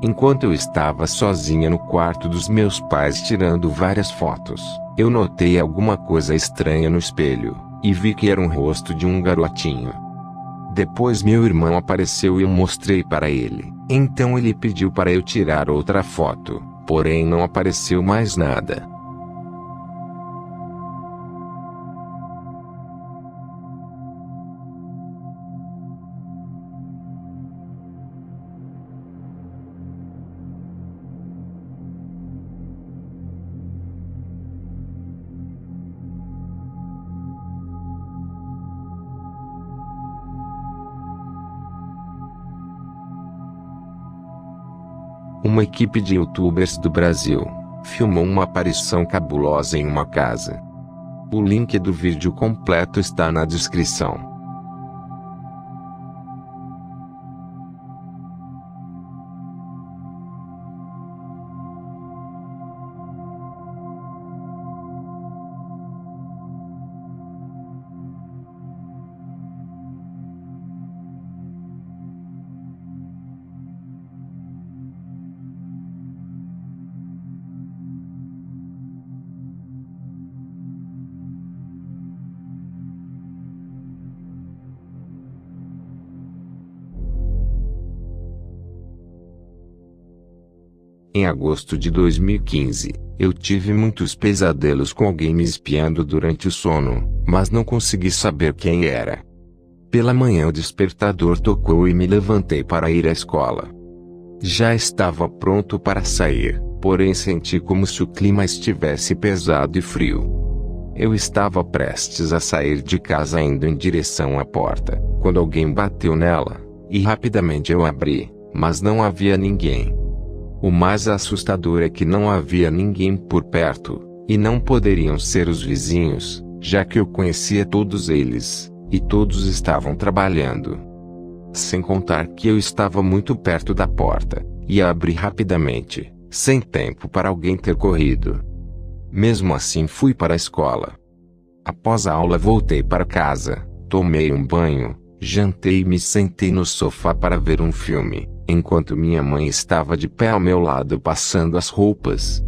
Enquanto eu estava sozinha no quarto dos meus pais tirando várias fotos, eu notei alguma coisa estranha no espelho, e vi que era um rosto de um garotinho. Depois meu irmão apareceu e eu mostrei para ele. Então ele pediu para eu tirar outra foto, porém não apareceu mais nada. Uma equipe de youtubers do Brasil filmou uma aparição cabulosa em uma casa. O link do vídeo completo está na descrição. Em agosto de 2015, eu tive muitos pesadelos com alguém me espiando durante o sono, mas não consegui saber quem era. Pela manhã o despertador tocou e me levantei para ir à escola. Já estava pronto para sair, porém senti como se o clima estivesse pesado e frio. Eu estava prestes a sair de casa indo em direção à porta, quando alguém bateu nela, e rapidamente eu abri, mas não havia ninguém. O mais assustador é que não havia ninguém por perto, e não poderiam ser os vizinhos, já que eu conhecia todos eles, e todos estavam trabalhando. Sem contar que eu estava muito perto da porta, e a abri rapidamente, sem tempo para alguém ter corrido. Mesmo assim fui para a escola. Após a aula voltei para casa, tomei um banho, jantei e me sentei no sofá para ver um filme, enquanto minha mãe estava de pé ao meu lado passando as roupas.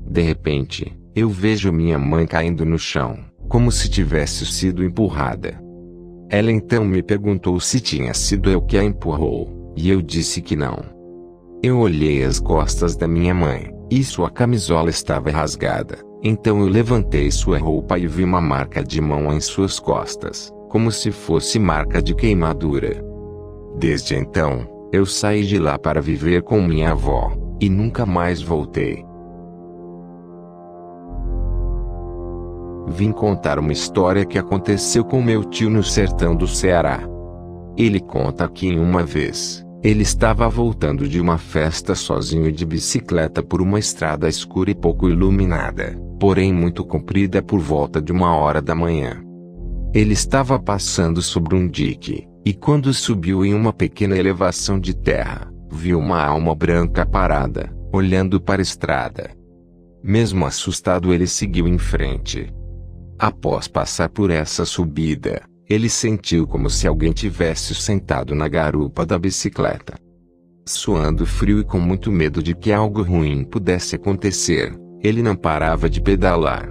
De repente, eu vejo minha mãe caindo no chão, como se tivesse sido empurrada. Ela então me perguntou se tinha sido eu que a empurrou, e eu disse que não. Eu olhei as costas da minha mãe, e sua camisola estava rasgada, então eu levantei sua roupa e vi uma marca de mão em suas costas, como se fosse marca de queimadura. Desde então, eu saí de lá para viver com minha avó, e nunca mais voltei. Vim contar uma história que aconteceu com meu tio no sertão do Ceará. Ele conta que em uma vez, ele estava voltando de uma festa sozinho de bicicleta por uma estrada escura e pouco iluminada, porém muito comprida por volta de 1h da manhã. Ele estava passando sobre um dique, e quando subiu em uma pequena elevação de terra, viu uma alma branca parada, olhando para a estrada. Mesmo assustado ele seguiu em frente. Após passar por essa subida, ele sentiu como se alguém tivesse sentado na garupa da bicicleta. Suando frio e com muito medo de que algo ruim pudesse acontecer, ele não parava de pedalar.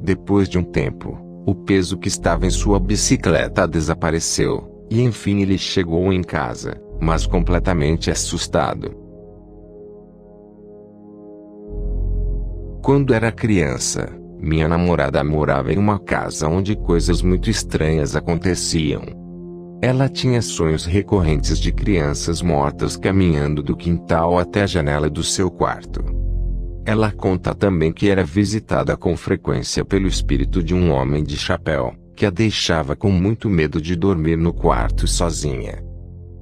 Depois de um tempo, o peso que estava em sua bicicleta desapareceu, e enfim ele chegou em casa, mas completamente assustado. Quando era criança, minha namorada morava em uma casa onde coisas muito estranhas aconteciam. Ela tinha sonhos recorrentes de crianças mortas caminhando do quintal até a janela do seu quarto. Ela conta também que era visitada com frequência pelo espírito de um homem de chapéu, que a deixava com muito medo de dormir no quarto sozinha.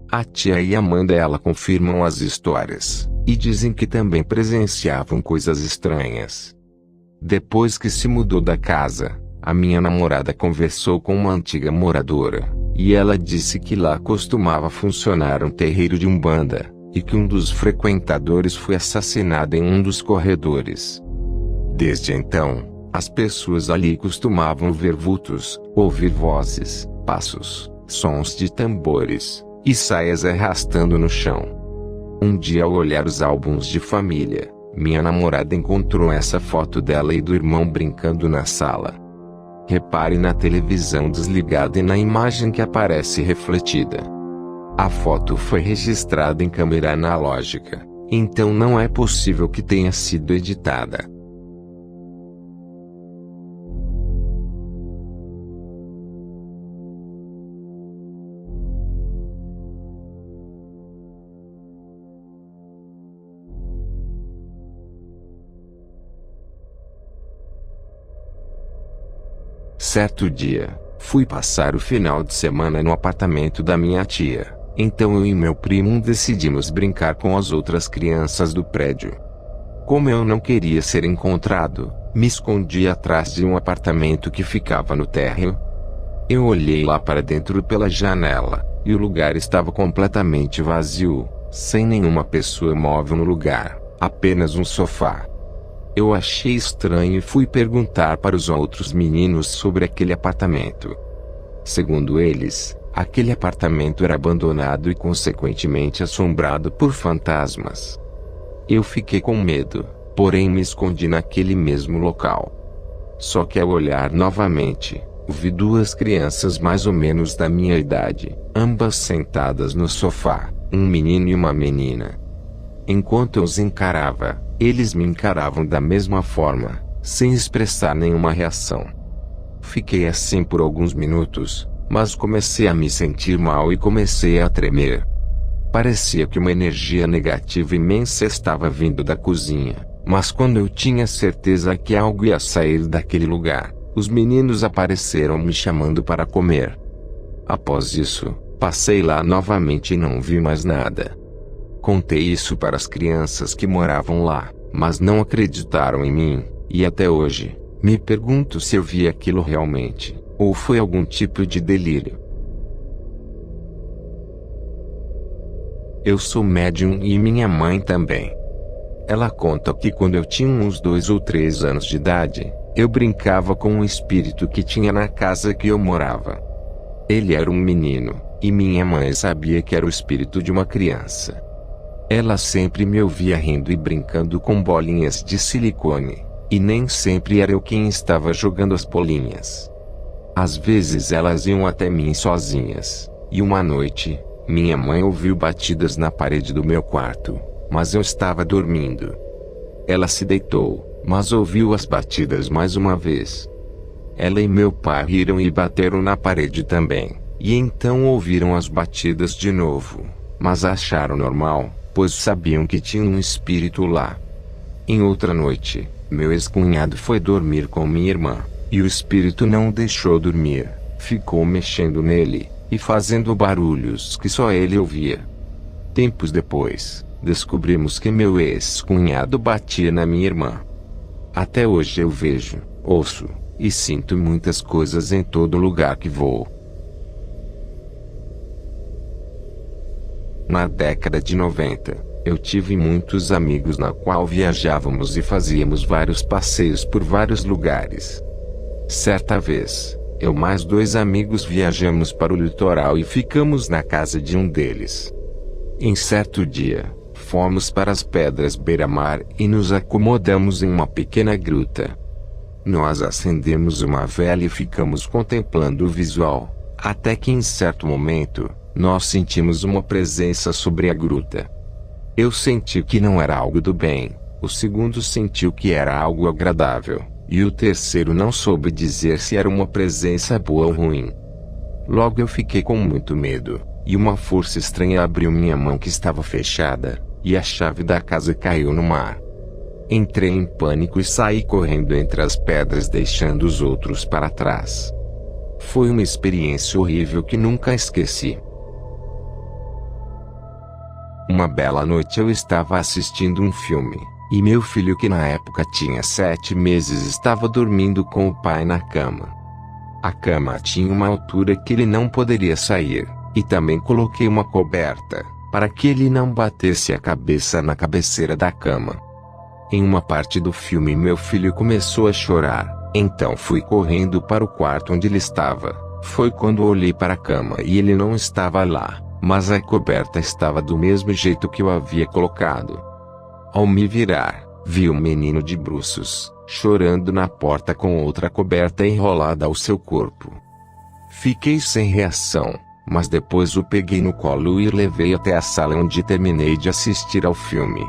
A tia e a mãe dela confirmam as histórias, e dizem que também presenciavam coisas estranhas. Depois que se mudou da casa, a minha namorada conversou com uma antiga moradora, e ela disse que lá costumava funcionar um terreiro de umbanda, e que um dos frequentadores foi assassinado em um dos corredores. Desde então, as pessoas ali costumavam ver vultos, ouvir vozes, passos, sons de tambores, e saias arrastando no chão. Um dia, ao olhar os álbuns de família, minha namorada encontrou essa foto dela e do irmão brincando na sala. Repare na televisão desligada e na imagem que aparece refletida. A foto foi registrada em câmera analógica, então não é possível que tenha sido editada. Certo dia, fui passar o final de semana no apartamento da minha tia. Então eu e meu primo decidimos brincar com as outras crianças do prédio. Como eu não queria ser encontrado, me escondi atrás de um apartamento que ficava no térreo. Eu olhei lá para dentro pela janela, e o lugar estava completamente vazio, sem nenhuma pessoa móvel no lugar, apenas um sofá. Eu achei estranho e fui perguntar para os outros meninos sobre aquele apartamento. Segundo eles, aquele apartamento era abandonado e consequentemente assombrado por fantasmas. Eu fiquei com medo, porém me escondi naquele mesmo local. Só que ao olhar novamente, vi duas crianças mais ou menos da minha idade, ambas sentadas no sofá, um menino e uma menina. Enquanto eu os encarava, eles me encaravam da mesma forma, sem expressar nenhuma reação. Fiquei assim por alguns minutos, mas comecei a me sentir mal e comecei a tremer. Parecia que uma energia negativa imensa estava vindo da cozinha, mas quando eu tinha certeza que algo ia sair daquele lugar, os meninos apareceram me chamando para comer. Após isso, passei lá novamente e não vi mais nada. Contei isso para as crianças que moravam lá, mas não acreditaram em mim, e até hoje, me pergunto se eu vi aquilo realmente, ou foi algum tipo de delírio. Eu sou médium e minha mãe também. Ela conta que quando eu tinha uns 2 ou 3 anos de idade, eu brincava com um espírito que tinha na casa que eu morava. Ele era um menino, e minha mãe sabia que era o espírito de uma criança. Ela sempre me ouvia rindo e brincando com bolinhas de silicone, e nem sempre era eu quem estava jogando as bolinhas. Às vezes elas iam até mim sozinhas, e uma noite, minha mãe ouviu batidas na parede do meu quarto, mas eu estava dormindo. Ela se deitou, mas ouviu as batidas mais uma vez. Ela e meu pai riram e bateram na parede também, e então ouviram as batidas de novo, mas acharam normal, pois sabiam que tinha um espírito lá. Em outra noite, meu ex-cunhado foi dormir com minha irmã, e o espírito não o deixou dormir, ficou mexendo nele, e fazendo barulhos que só ele ouvia. Tempos depois, descobrimos que meu ex-cunhado batia na minha irmã. Até hoje eu vejo, ouço, e sinto muitas coisas em todo lugar que vou. Na década de 90, eu tive muitos amigos na qual viajávamos e fazíamos vários passeios por vários lugares. Certa vez, eu mais 2 amigos viajamos para o litoral e ficamos na casa de um deles. Em certo dia, fomos para as pedras beira-mar e nos acomodamos em uma pequena gruta. Nós acendemos uma vela e ficamos contemplando o visual, até que em certo momento, nós sentimos uma presença sobre a gruta. Eu senti que não era algo do bem, o segundo sentiu que era algo agradável, e o terceiro não soube dizer se era uma presença boa ou ruim. Logo eu fiquei com muito medo, e uma força estranha abriu minha mão que estava fechada, e a chave da casa caiu no mar. Entrei em pânico e saí correndo entre as pedras deixando os outros para trás. Foi uma experiência horrível que nunca esqueci. Uma bela noite eu estava assistindo um filme, e meu filho que na época tinha 7 meses estava dormindo com o pai na cama. A cama tinha uma altura que ele não poderia sair, e também coloquei uma coberta, para que ele não batesse a cabeça na cabeceira da cama. Em uma parte do filme meu filho começou a chorar, então fui correndo para o quarto onde ele estava. Foi quando olhei para a cama e ele não estava lá, mas a coberta estava do mesmo jeito que eu havia colocado. Ao me virar, vi um menino de bruços, chorando na porta com outra coberta enrolada ao seu corpo. Fiquei sem reação, mas depois o peguei no colo e levei até a sala onde terminei de assistir ao filme.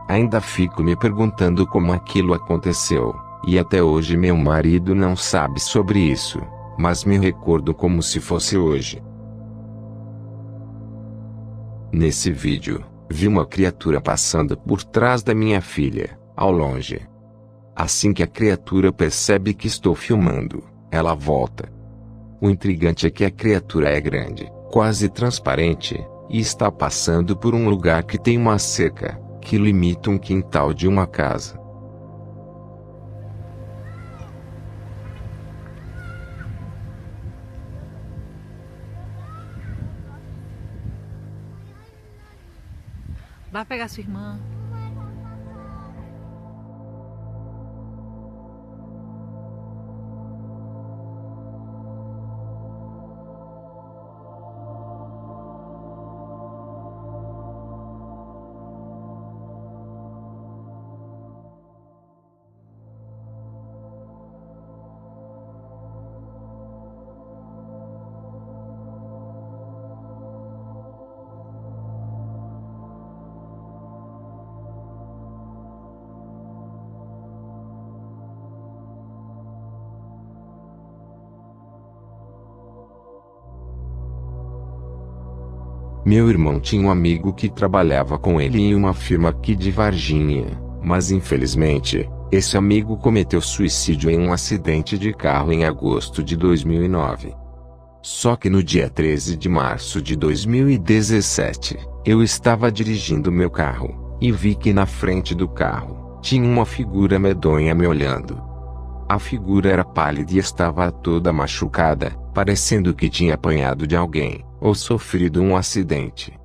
Ainda fico me perguntando como aquilo aconteceu, e até hoje meu marido não sabe sobre isso, mas me recordo como se fosse hoje. Nesse vídeo, vi uma criatura passando por trás da minha filha, ao longe. Assim que a criatura percebe que estou filmando, ela volta. O intrigante é que a criatura é grande, quase transparente, e está passando por um lugar que tem uma cerca, que limita um quintal de uma casa. Vai pegar sua irmã. Meu irmão tinha um amigo que trabalhava com ele em uma firma aqui de Varginha, mas infelizmente, esse amigo cometeu suicídio em um acidente de carro em agosto de 2009. Só que no dia 13 de março de 2017, eu estava dirigindo meu carro, e vi que na frente do carro, tinha uma figura medonha me olhando. A figura era pálida e estava toda machucada, parecendo que tinha apanhado de alguém, ou sofrido um acidente.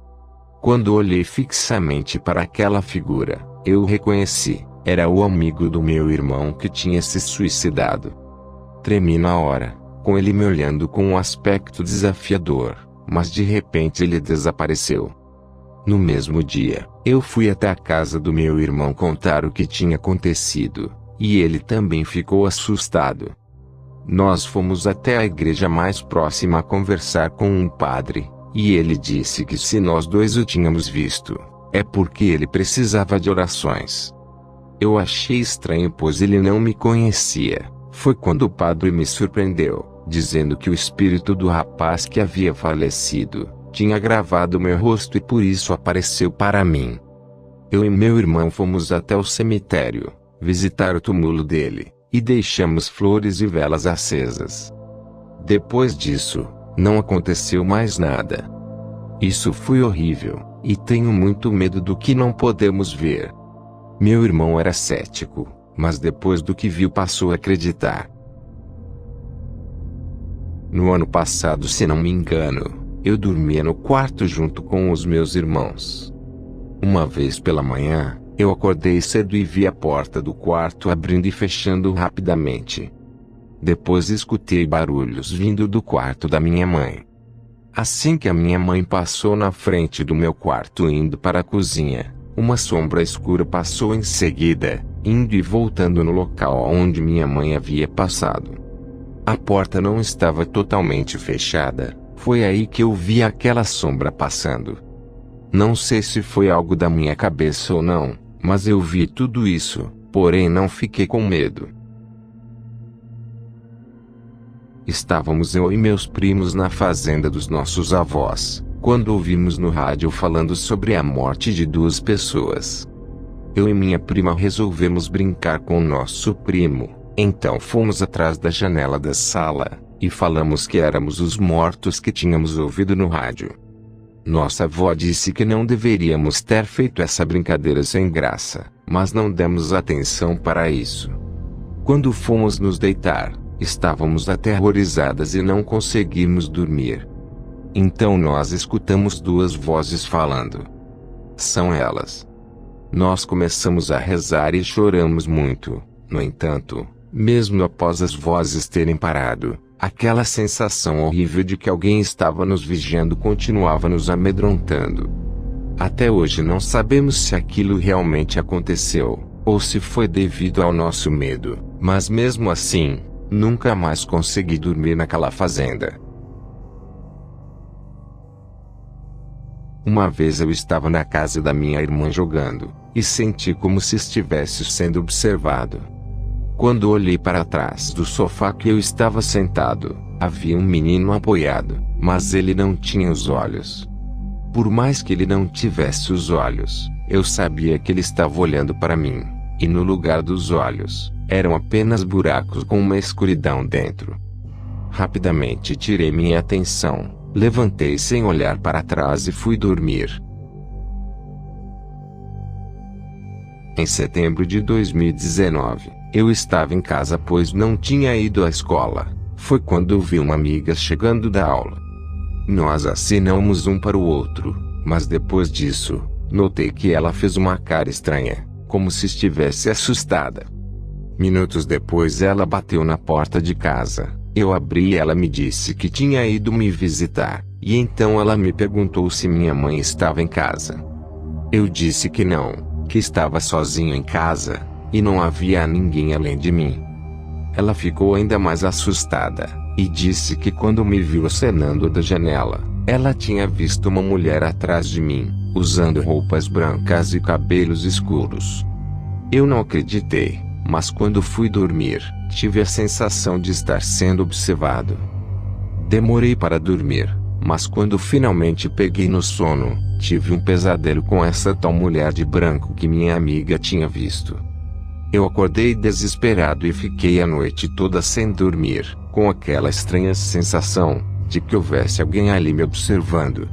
Quando olhei fixamente para aquela figura, eu o reconheci, era o amigo do meu irmão que tinha se suicidado. Tremi na hora, com ele me olhando com um aspecto desafiador, mas de repente ele desapareceu. No mesmo dia, eu fui até a casa do meu irmão contar o que tinha acontecido, e ele também ficou assustado. Nós fomos até a igreja mais próxima a conversar com um padre, e ele disse que se nós dois o tínhamos visto, é porque ele precisava de orações. Eu achei estranho pois ele não me conhecia. Foi quando o padre me surpreendeu, dizendo que o espírito do rapaz que havia falecido, tinha gravado meu rosto e por isso apareceu para mim. Eu e meu irmão fomos até o cemitério, visitar o túmulo dele, e deixamos flores e velas acesas. Depois disso, não aconteceu mais nada. Isso foi horrível, e tenho muito medo do que não podemos ver. Meu irmão era cético, mas depois do que viu passou a acreditar. No ano passado, se não me engano, eu dormia no quarto junto com os meus irmãos. Uma vez pela manhã, eu acordei cedo e vi a porta do quarto abrindo e fechando rapidamente. Depois escutei barulhos vindo do quarto da minha mãe. Assim que a minha mãe passou na frente do meu quarto indo para a cozinha, uma sombra escura passou em seguida, indo e voltando no local onde minha mãe havia passado. A porta não estava totalmente fechada, foi aí que eu vi aquela sombra passando. Não sei se foi algo da minha cabeça ou não, mas eu vi tudo isso, porém não fiquei com medo. Estávamos eu e meus primos na fazenda dos nossos avós, quando ouvimos no rádio falando sobre a morte de 2 pessoas. Eu e minha prima resolvemos brincar com nosso primo, então fomos atrás da janela da sala, e falamos que éramos os mortos que tínhamos ouvido no rádio. Nossa avó disse que não deveríamos ter feito essa brincadeira sem graça, mas não demos atenção para isso. Quando fomos nos deitar, estávamos aterrorizadas e não conseguimos dormir. Então nós escutamos 2 vozes falando. São elas. Nós começamos a rezar e choramos muito. No entanto, mesmo após as vozes terem parado, Aquela sensação horrível de que alguém estava nos vigiando continuava nos amedrontando. Até hoje não sabemos se aquilo realmente aconteceu, ou se foi devido ao nosso medo, mas mesmo assim, nunca mais consegui dormir naquela fazenda. Uma vez eu estava na casa da minha irmã jogando, e senti como se estivesse sendo observado. Quando olhei para trás do sofá que eu estava sentado, havia um menino apoiado, mas ele não tinha os olhos. Por mais que ele não tivesse os olhos, eu sabia que ele estava olhando para mim, e no lugar dos olhos, eram apenas buracos com uma escuridão dentro. Rapidamente tirei minha atenção, levantei sem olhar para trás e fui dormir. Em setembro de 2019, eu estava em casa pois não tinha ido à escola. Foi quando vi uma amiga chegando da aula. Nós acenamos um para o outro, mas depois disso, notei que ela fez uma cara estranha, como se estivesse assustada. Minutos depois ela bateu na porta de casa. Eu abri e ela me disse que tinha ido me visitar, e então ela me perguntou se minha mãe estava em casa. Eu disse que não, que estava sozinho em casa, e não havia ninguém além de mim. Ela ficou ainda mais assustada, e disse que quando me viu acenando da janela, ela tinha visto uma mulher atrás de mim, usando roupas brancas e cabelos escuros. Eu não acreditei, mas quando fui dormir, tive a sensação de estar sendo observado. Demorei para dormir, mas quando finalmente peguei no sono, tive um pesadelo com essa tal mulher de branco que minha amiga tinha visto. Eu acordei desesperado e fiquei a noite toda sem dormir, com aquela estranha sensação de que houvesse alguém ali me observando.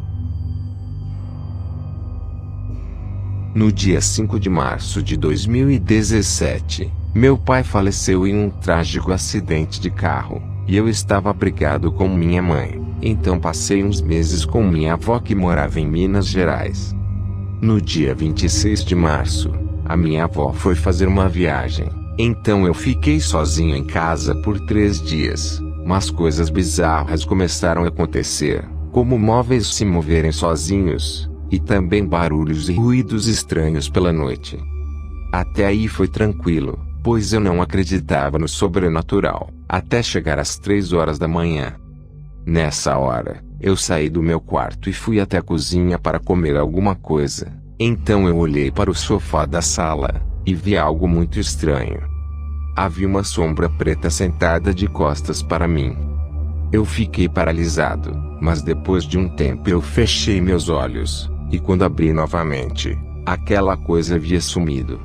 No dia 5 de março de 2017, meu pai faleceu em um trágico acidente de carro, e eu estava abrigado com minha mãe. Então passei uns meses com minha avó que morava em Minas Gerais. No dia 26 de março, a minha avó foi fazer uma viagem, então eu fiquei sozinho em casa por 3 dias, mas coisas bizarras começaram a acontecer, como móveis se moverem sozinhos, e também barulhos e ruídos estranhos pela noite. Até aí foi tranquilo, pois eu não acreditava no sobrenatural, até chegar às 3 horas da manhã. Nessa hora, eu saí do meu quarto e fui até a cozinha para comer alguma coisa. Então eu olhei para o sofá da sala, e vi algo muito estranho. Havia uma sombra preta sentada de costas para mim. Eu fiquei paralisado, mas depois de um tempo eu fechei meus olhos, e quando abri novamente, aquela coisa havia sumido.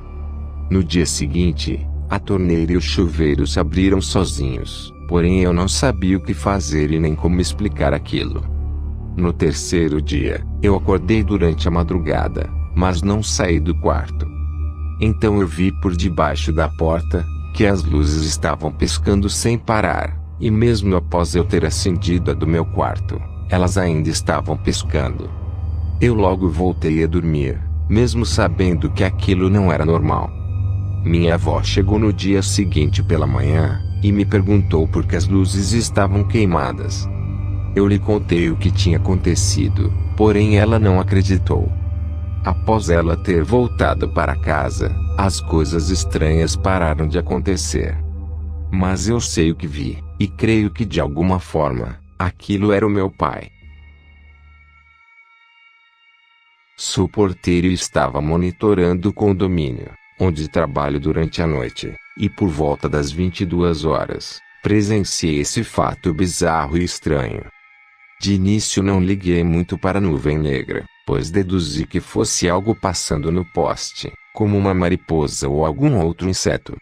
No dia seguinte, a torneira e o chuveiro se abriram sozinhos, porém eu não sabia o que fazer e nem como explicar aquilo. No terceiro dia, eu acordei durante a madrugada, mas não saí do quarto. Então eu vi por debaixo da porta, que as luzes estavam piscando sem parar, e mesmo após eu ter acendido a do meu quarto, elas ainda estavam piscando. Eu logo voltei a dormir, mesmo sabendo que aquilo não era normal. Minha avó chegou no dia seguinte pela manhã, e me perguntou por que as luzes estavam queimadas. Eu lhe contei o que tinha acontecido, porém ela não acreditou. Após ela ter voltado para casa, as coisas estranhas pararam de acontecer. Mas eu sei o que vi, e creio que de alguma forma, aquilo era o meu pai. Sou porteiro e estava monitorando o condomínio, onde trabalho durante a noite, e por volta das 22 horas, presenciei esse fato bizarro e estranho. De início não liguei muito para a nuvem negra, pois deduzi que fosse algo passando no poste, como uma mariposa ou algum outro inseto.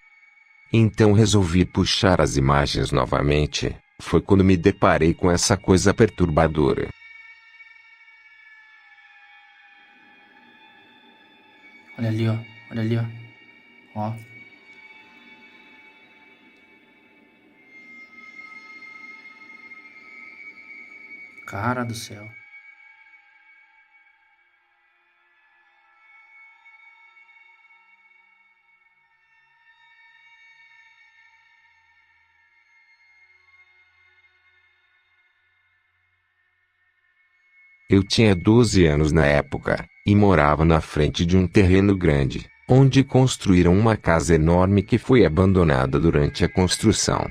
Então resolvi puxar as imagens novamente. Foi quando me deparei com essa coisa perturbadora. Olha ali, ó. Olha ali, ó. Ó. Cara do céu. Eu tinha 12 anos na época, e morava na frente de um terreno grande, onde construíram uma casa enorme que foi abandonada durante a construção.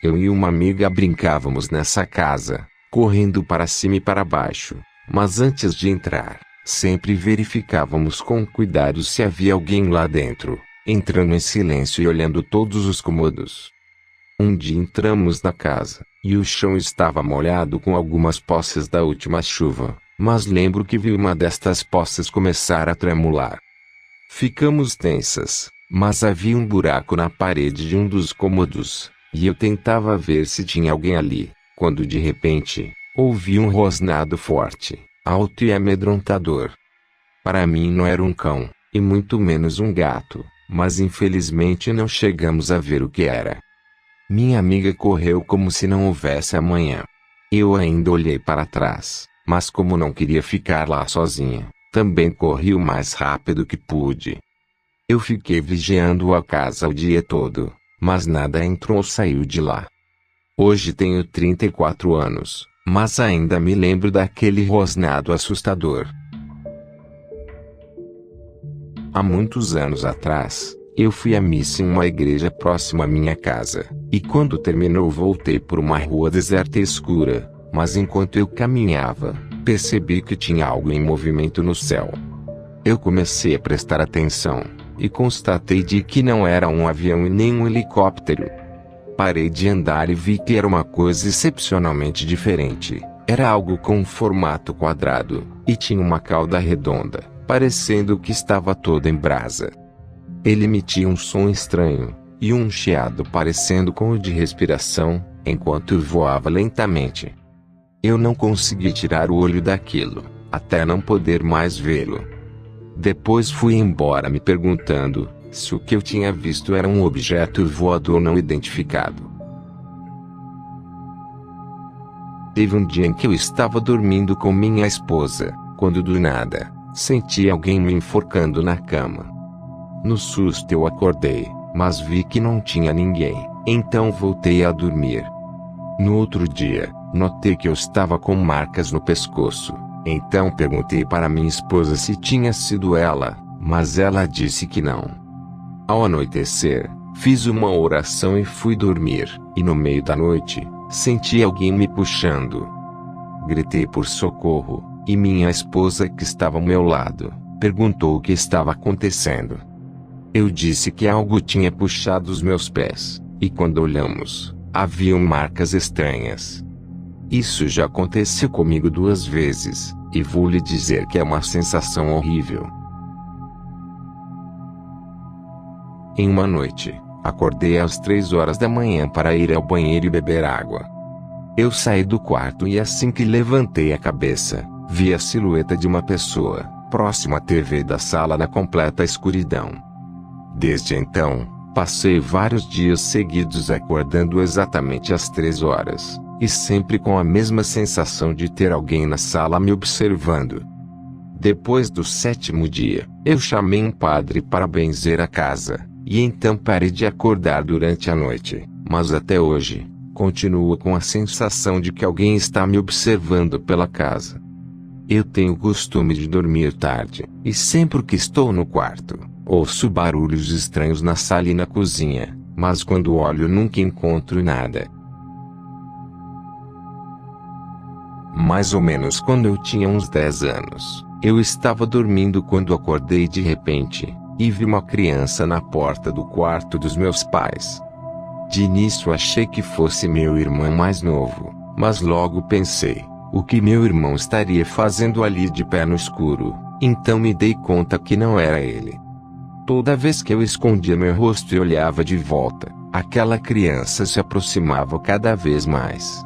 Eu e uma amiga brincávamos nessa casa, correndo para cima e para baixo, mas antes de entrar, sempre verificávamos com cuidado se havia alguém lá dentro, entrando em silêncio e olhando todos os cômodos. Um dia entramos na casa, e o chão estava molhado com algumas poças da última chuva, mas lembro que vi uma destas poças começar a tremular. Ficamos tensas, mas havia um buraco na parede de um dos cômodos, e eu tentava ver se tinha alguém ali, quando de repente, ouvi um rosnado forte, alto e amedrontador. Para mim não era um cão, e muito menos um gato, mas infelizmente não chegamos a ver o que era. Minha amiga correu como se não houvesse amanhã. Eu ainda olhei para trás, mas como não queria ficar lá sozinha, também corri o mais rápido que pude. Eu fiquei vigiando a casa o dia todo, mas nada entrou ou saiu de lá. Hoje tenho 34 anos, mas ainda me lembro daquele rosnado assustador. Há muitos anos atrás, eu fui à missa em uma igreja próxima à minha casa, e quando terminou voltei por uma rua deserta e escura, mas enquanto eu caminhava, percebi que tinha algo em movimento no céu. Eu comecei a prestar atenção, e constatei de que não era um avião e nem um helicóptero. Parei de andar e vi que era uma coisa excepcionalmente diferente. Era algo com um formato quadrado, e tinha uma cauda redonda, parecendo que estava toda em brasa. Ele emitia um som estranho, e um chiado parecendo com o de respiração, enquanto voava lentamente. Eu não consegui tirar o olho daquilo, até não poder mais vê-lo. Depois fui embora me perguntando se o que eu tinha visto era um objeto voador não identificado. Teve um dia em que eu estava dormindo com minha esposa, quando do nada, senti alguém me enforcando na cama. No susto eu acordei, mas vi que não tinha ninguém, então voltei a dormir. No outro dia, notei que eu estava com marcas no pescoço, então perguntei para minha esposa se tinha sido ela, mas ela disse que não. Ao anoitecer, fiz uma oração e fui dormir, e no meio da noite, senti alguém me puxando. Gritei por socorro, e minha esposa que estava ao meu lado, perguntou o que estava acontecendo. Eu disse que algo tinha puxado os meus pés, e quando olhamos, haviam marcas estranhas. Isso já aconteceu comigo 2 vezes, e vou lhe dizer que é uma sensação horrível. Em uma noite, acordei às 3 horas da manhã para ir ao banheiro e beber água. Eu saí do quarto e assim que levantei a cabeça, vi a silhueta de uma pessoa, próximo à TV da sala na completa escuridão. Desde então, passei vários dias seguidos acordando exatamente às 3 horas, e sempre com a mesma sensação de ter alguém na sala me observando. Depois do 7º dia, eu chamei um padre para benzer a casa, e então parei de acordar durante a noite, mas até hoje, continuo com a sensação de que alguém está me observando pela casa. Eu tenho o costume de dormir tarde, e sempre que estou no quarto, ouço barulhos estranhos na sala e na cozinha, mas quando olho nunca encontro nada. Mais ou menos quando eu tinha uns 10 anos, eu estava dormindo quando acordei de repente, e vi uma criança na porta do quarto dos meus pais. De início achei que fosse meu irmão mais novo, mas logo pensei, o que meu irmão estaria fazendo ali de pé no escuro? Então me dei conta que não era ele. Toda vez que eu escondia meu rosto e olhava de volta, aquela criança se aproximava cada vez mais.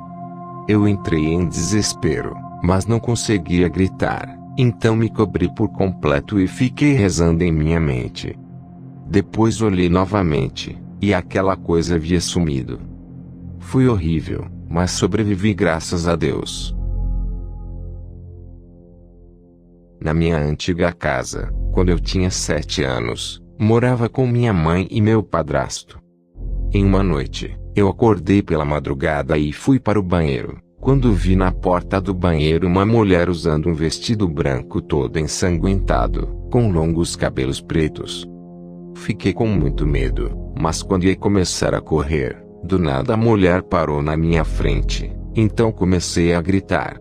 Eu entrei em desespero, mas não conseguia gritar, então me cobri por completo e fiquei rezando em minha mente. Depois olhei novamente, e aquela coisa havia sumido. Foi horrível, mas sobrevivi graças a Deus. Na minha antiga casa, quando eu tinha 7 anos, morava com minha mãe e meu padrasto. Em uma noite, eu acordei pela madrugada e fui para o banheiro. quando vi na porta do banheiro uma mulher usando um vestido branco todo ensanguentado, com longos cabelos pretos. Fiquei com muito medo, mas quando ia começar a correr, do nada a mulher parou na minha frente, então comecei a gritar.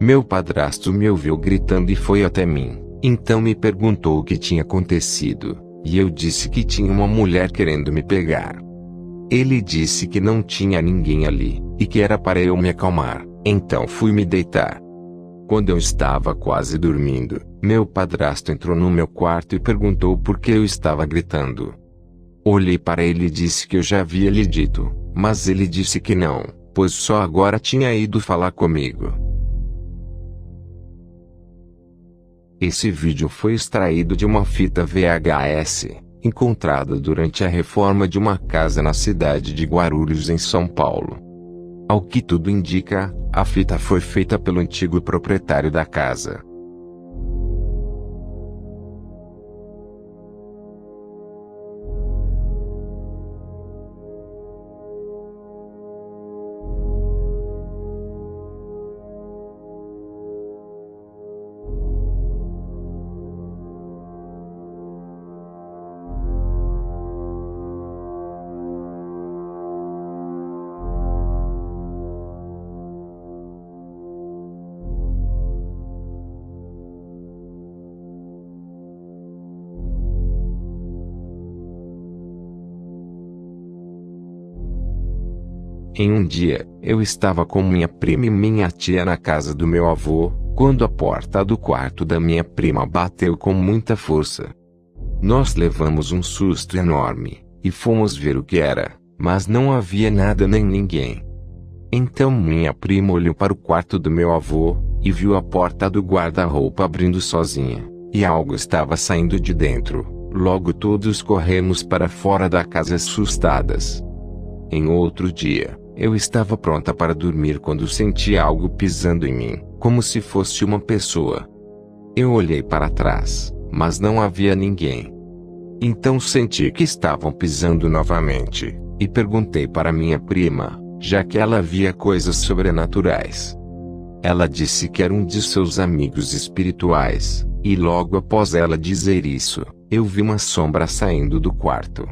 Meu padrasto me ouviu gritando e foi até mim, então me perguntou o que tinha acontecido, e eu disse que tinha uma mulher querendo me pegar. Ele disse que não tinha ninguém ali, e que era para eu me acalmar, então fui me deitar. Quando eu estava quase dormindo, meu padrasto entrou no meu quarto e perguntou por que eu estava gritando. Olhei para ele e disse que eu já havia lhe dito, mas ele disse que não, pois só agora tinha ido falar comigo. Esse vídeo foi extraído de uma fita VHS, encontrada durante a reforma de uma casa na cidade de Guarulhos, em São Paulo. Ao que tudo indica, a fita foi feita pelo antigo proprietário da casa. Em um dia, eu estava com minha prima e minha tia na casa do meu avô, quando a porta do quarto da minha prima bateu com muita força. Nós levamos um susto enorme, e fomos ver o que era, mas não havia nada nem ninguém. Então minha prima olhou para o quarto do meu avô, e viu a porta do guarda-roupa abrindo sozinha, e algo estava saindo de dentro. Logo todos corremos para fora da casa assustadas. Em outro dia, eu estava pronta para dormir quando senti algo pisando em mim, como se fosse uma pessoa. Eu olhei para trás, mas não havia ninguém. Então senti que estavam pisando novamente, e perguntei para minha prima, já que ela via coisas sobrenaturais. Ela disse que era um de seus amigos espirituais, e logo após ela dizer isso, eu vi uma sombra saindo do quarto.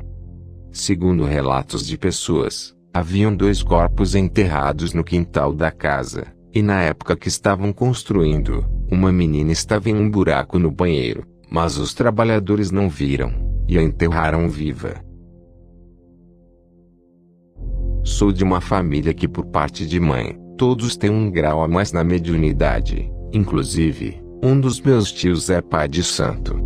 Segundo relatos de pessoas, haviam 2 corpos enterrados no quintal da casa, e na época que estavam construindo, uma menina estava em um buraco no banheiro, mas os trabalhadores não viram, e a enterraram viva. Sou de uma família que por parte de mãe, todos têm um grau a mais na mediunidade, inclusive, um dos meus tios é pai de santo.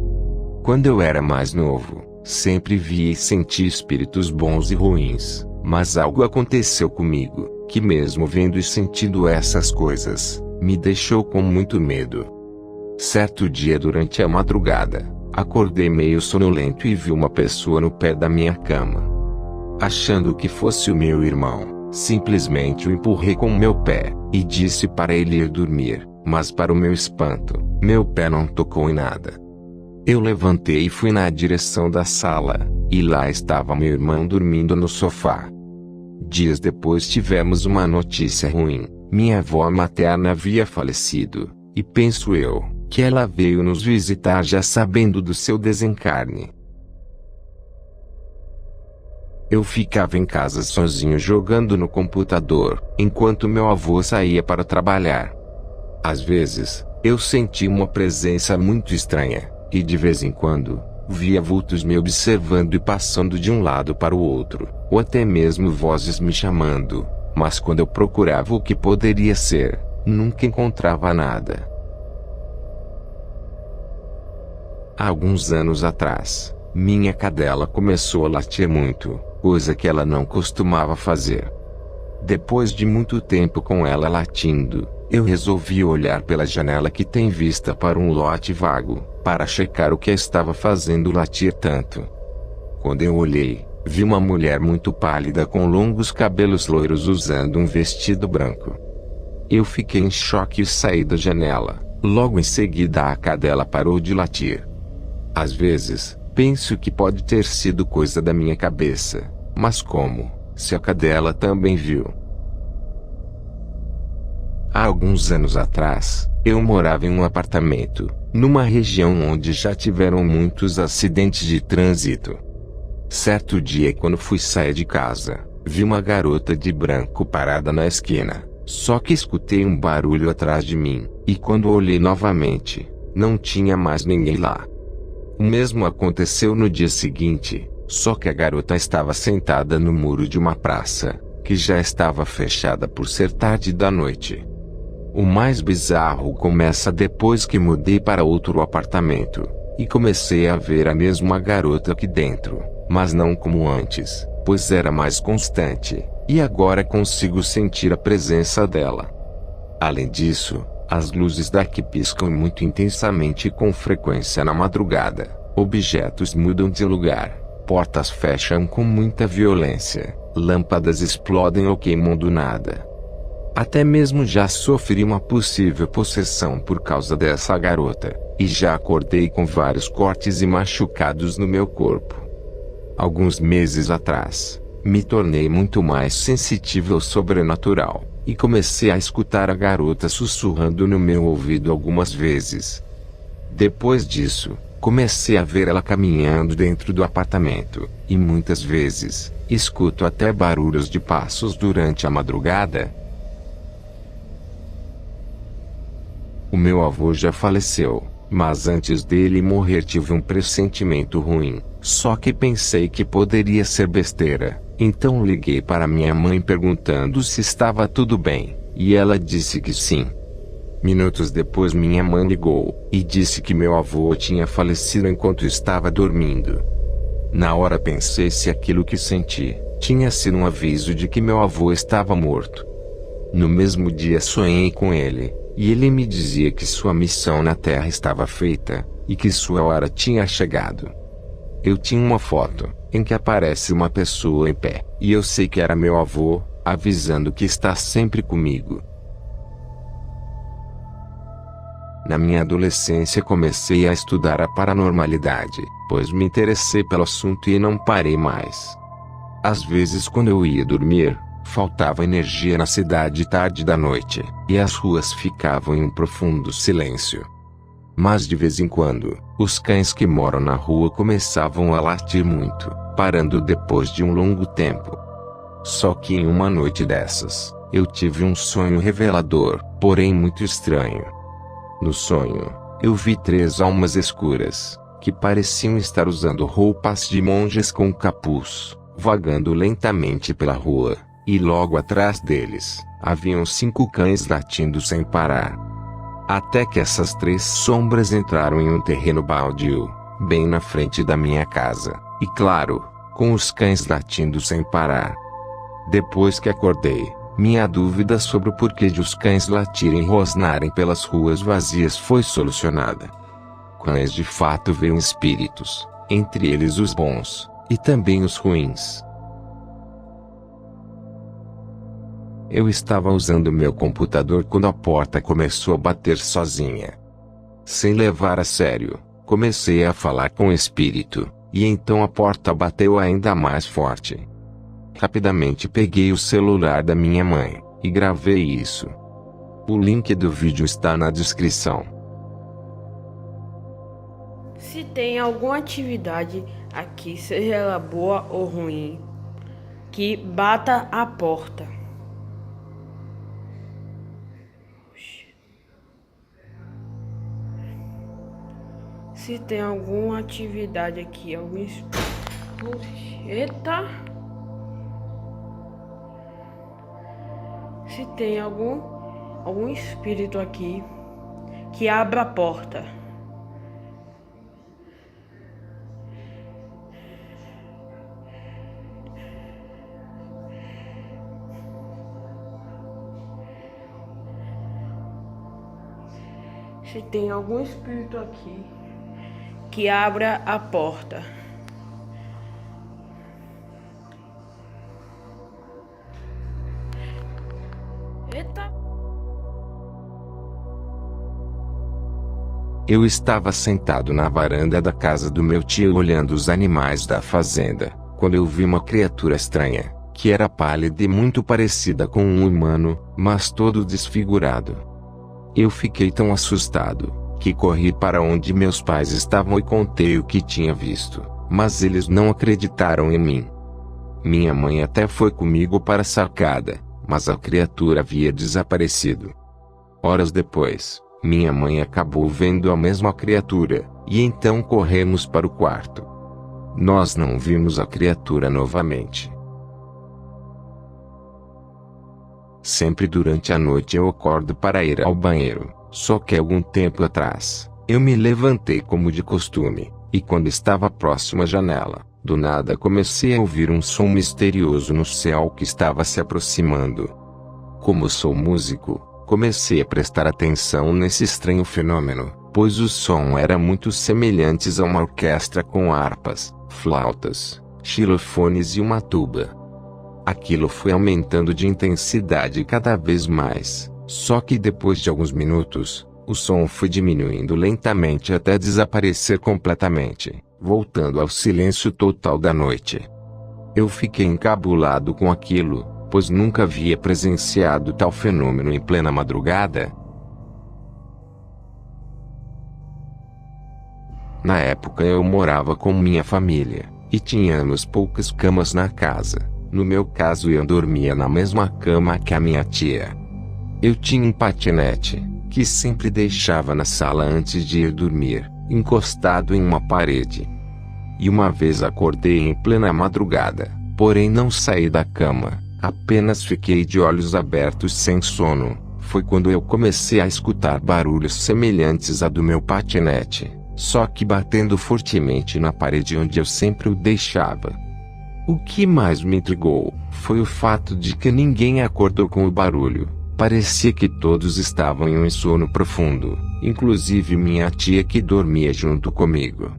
Quando eu era mais novo, sempre vi e senti espíritos bons e ruins, mas algo aconteceu comigo, que mesmo vendo e sentindo essas coisas, me deixou com muito medo. Certo dia durante a madrugada, acordei meio sonolento e vi uma pessoa no pé da minha cama. Achando que fosse o meu irmão, simplesmente o empurrei com o meu pé, e disse para ele ir dormir, mas para o meu espanto, meu pé não tocou em nada. Eu levantei e fui na direção da sala, e lá estava meu irmão dormindo no sofá. Dias depois tivemos uma notícia ruim, minha avó materna havia falecido, e penso eu, que ela veio nos visitar já sabendo do seu desencarne. Eu ficava em casa sozinho jogando no computador, enquanto meu avô saía para trabalhar. Às vezes, eu sentia uma presença muito estranha, e de vez em quando, via vultos me observando e passando de um lado para o outro, ou até mesmo vozes me chamando, mas quando eu procurava o que poderia ser, nunca encontrava nada. Há alguns anos atrás, minha cadela começou a latir muito, coisa que ela não costumava fazer. Depois de muito tempo com ela latindo, eu resolvi olhar pela janela que tem vista para um lote vago, para checar o que a estava fazendo latir tanto. Quando eu olhei, vi uma mulher muito pálida com longos cabelos loiros usando um vestido branco. Eu fiquei em choque e saí da janela. Logo em seguida a cadela parou de latir. Às vezes, penso que pode ter sido coisa da minha cabeça, mas como, se a cadela também viu? Há alguns anos atrás, eu morava em um apartamento, numa região onde já tiveram muitos acidentes de trânsito. Certo dia, quando fui sair de casa, vi uma garota de branco parada na esquina, só que escutei um barulho atrás de mim, e quando olhei novamente, não tinha mais ninguém lá. O mesmo aconteceu no dia seguinte, só que a garota estava sentada no muro de uma praça, que já estava fechada por ser tarde da noite. O mais bizarro começa depois que mudei para outro apartamento, e comecei a ver a mesma garota aqui dentro, mas não como antes, pois era mais constante, e agora consigo sentir a presença dela. Além disso, as luzes daqui piscam muito intensamente e com frequência na madrugada, objetos mudam de lugar, portas fecham com muita violência, lâmpadas explodem ou queimam do nada. Até mesmo já sofri uma possível possessão por causa dessa garota, e já acordei com vários cortes e machucados no meu corpo. Alguns meses atrás, me tornei muito mais sensível ao sobrenatural, e comecei a escutar a garota sussurrando no meu ouvido algumas vezes. Depois disso, comecei a ver ela caminhando dentro do apartamento, e muitas vezes, escuto até barulhos de passos durante a madrugada. O meu avô já faleceu, mas antes dele morrer tive um pressentimento ruim, só que pensei que poderia ser besteira, então liguei para minha mãe perguntando se estava tudo bem, e ela disse que sim. Minutos depois minha mãe ligou, e disse que meu avô tinha falecido enquanto estava dormindo. Na hora pensei se aquilo que senti tinha sido um aviso de que meu avô estava morto. No mesmo dia sonhei com ele, e ele me dizia que sua missão na Terra estava feita, e que sua hora tinha chegado. Eu tinha uma foto, em que aparece uma pessoa em pé, e eu sei que era meu avô, avisando que está sempre comigo. Na minha adolescência comecei a estudar a paranormalidade, pois me interessei pelo assunto e não parei mais. Às vezes quando eu ia dormir, faltava energia na cidade tarde da noite, e as ruas ficavam em um profundo silêncio. Mas de vez em quando, os cães que moram na rua começavam a latir muito, parando depois de um longo tempo. Só que em uma noite dessas, eu tive um sonho revelador, porém muito estranho. No sonho, eu vi 3 almas escuras, que pareciam estar usando roupas de monges com capuz, vagando lentamente pela rua. E logo atrás deles, haviam 5 cães latindo sem parar. Até que essas 3 sombras entraram em um terreno baldio, bem na frente da minha casa, e claro, com os cães latindo sem parar. Depois que acordei, minha dúvida sobre o porquê de os cães latirem e rosnarem pelas ruas vazias foi solucionada. Cães de fato veem espíritos, entre eles os bons, e também os ruins. Eu estava usando meu computador quando a porta começou a bater sozinha. Sem levar a sério, comecei a falar com o espírito, e então a porta bateu ainda mais forte. Rapidamente peguei o celular da minha mãe, e gravei isso. O link do vídeo está na descrição. Se tem alguma atividade aqui, seja ela boa ou ruim, que bata a porta. Se tem alguma atividade aqui, algum... Eita! Se tem algum espírito aqui, que abra a porta. Se tem algum espírito aqui, que abra a porta. Eita! Eu estava sentado na varanda da casa do meu tio olhando os animais da fazenda, quando eu vi uma criatura estranha, que era pálida e muito parecida com um humano, mas todo desfigurado. Eu fiquei tão assustado, que corri para onde meus pais estavam e contei o que tinha visto, mas eles não acreditaram em mim. Minha mãe até foi comigo para a sacada, mas a criatura havia desaparecido. Horas depois, minha mãe acabou vendo a mesma criatura, e então corremos para o quarto. Nós não vimos a criatura novamente. Sempre durante a noite eu acordo para ir ao banheiro, só que algum tempo atrás, eu me levantei como de costume, e quando estava próximo à janela, do nada comecei a ouvir um som misterioso no céu que estava se aproximando. Como sou músico, comecei a prestar atenção nesse estranho fenômeno, pois o som era muito semelhante a uma orquestra com harpas, flautas, xilofones e uma tuba. Aquilo foi aumentando de intensidade cada vez mais, só que depois de alguns minutos, o som foi diminuindo lentamente até desaparecer completamente, voltando ao silêncio total da noite. Eu fiquei encabulado com aquilo, pois nunca havia presenciado tal fenômeno em plena madrugada. Na época eu morava com minha família, e tínhamos poucas camas na casa. No meu caso eu dormia na mesma cama que a minha tia. Eu tinha um patinete, que sempre deixava na sala antes de ir dormir, encostado em uma parede. E uma vez acordei em plena madrugada, porém não saí da cama, apenas fiquei de olhos abertos sem sono. Foi quando eu comecei a escutar barulhos semelhantes a do meu patinete, só que batendo fortemente na parede onde eu sempre o deixava. O que mais me intrigou foi o fato de que ninguém acordou com o barulho. Parecia que todos estavam em um sono profundo, inclusive minha tia que dormia junto comigo.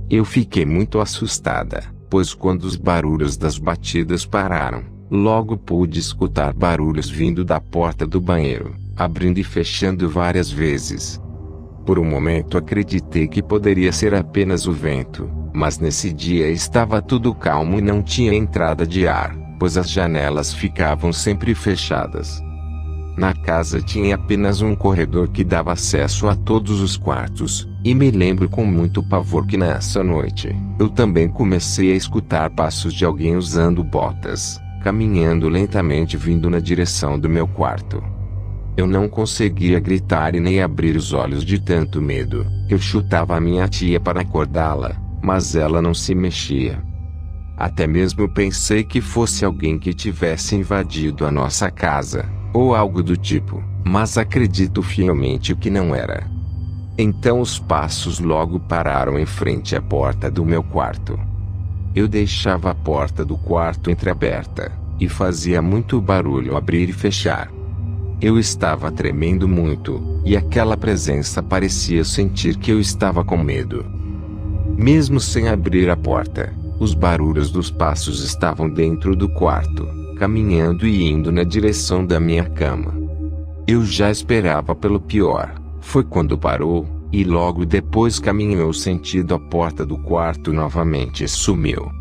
Eu fiquei muito assustada, pois quando os barulhos das batidas pararam, logo pude escutar barulhos vindo da porta do banheiro, abrindo e fechando várias vezes. Por um momento acreditei que poderia ser apenas o vento, mas nesse dia estava tudo calmo e não tinha entrada de ar, pois as janelas ficavam sempre fechadas. Na casa tinha apenas um corredor que dava acesso a todos os quartos, e me lembro com muito pavor que nessa noite, eu também comecei a escutar passos de alguém usando botas, caminhando lentamente vindo na direção do meu quarto. Eu não conseguia gritar e nem abrir os olhos de tanto medo. Eu chutava a minha tia para acordá-la, mas ela não se mexia. Até mesmo pensei que fosse alguém que tivesse invadido a nossa casa, ou algo do tipo, mas acredito fielmente que não era. Então os passos logo pararam em frente à porta do meu quarto. Eu deixava a porta do quarto entreaberta, e fazia muito barulho abrir e fechar. Eu estava tremendo muito, e aquela presença parecia sentir que eu estava com medo. Mesmo sem abrir a porta, os barulhos dos passos estavam dentro do quarto, caminhando e indo na direção da minha cama. Eu já esperava pelo pior. Foi quando parou, e logo depois caminhou sentido a porta do quarto novamente e sumiu.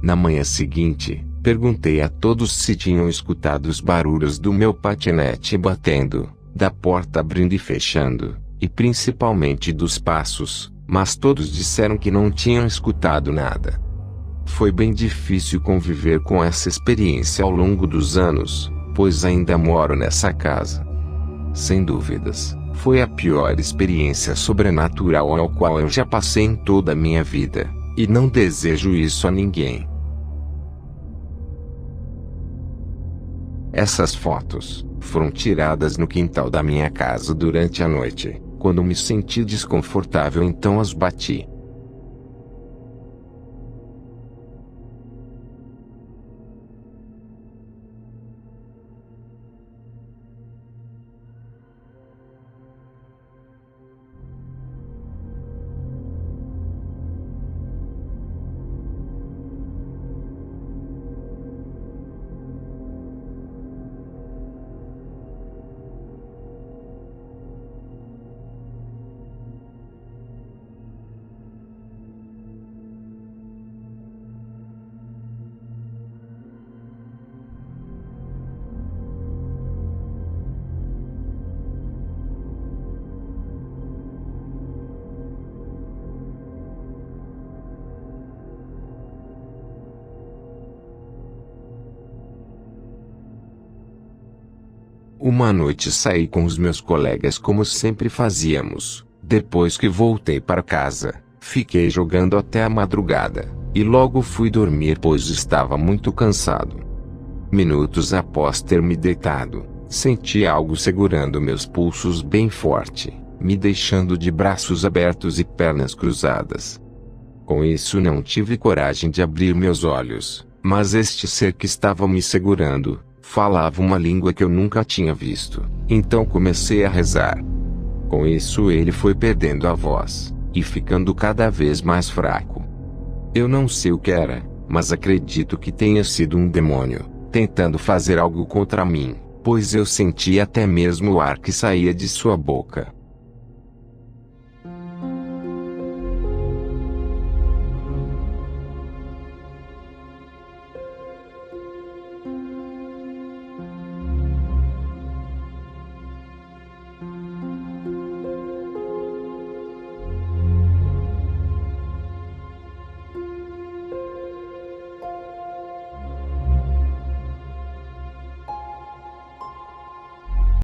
Na manhã seguinte, perguntei a todos se tinham escutado os barulhos do meu patinete batendo, da porta abrindo e fechando, e principalmente dos passos, mas todos disseram que não tinham escutado nada. Foi bem difícil conviver com essa experiência ao longo dos anos, pois ainda moro nessa casa. Sem dúvidas, foi a pior experiência sobrenatural ao qual eu já passei em toda a minha vida, e não desejo isso a ninguém. Essas fotos foram tiradas no quintal da minha casa durante a noite, quando me senti desconfortável, então as bati. Uma noite saí com os meus colegas como sempre fazíamos. Depois que voltei para casa, fiquei jogando até a madrugada, e logo fui dormir pois estava muito cansado. Minutos após ter me deitado, senti algo segurando meus pulsos bem forte, me deixando de braços abertos e pernas cruzadas. Com isso não tive coragem de abrir meus olhos, mas este ser que estava me segurando, falava uma língua que eu nunca tinha visto, então comecei a rezar. Com isso ele foi perdendo a voz, e ficando cada vez mais fraco. Eu não sei o que era, mas acredito que tenha sido um demônio, tentando fazer algo contra mim, pois eu senti até mesmo o ar que saía de sua boca.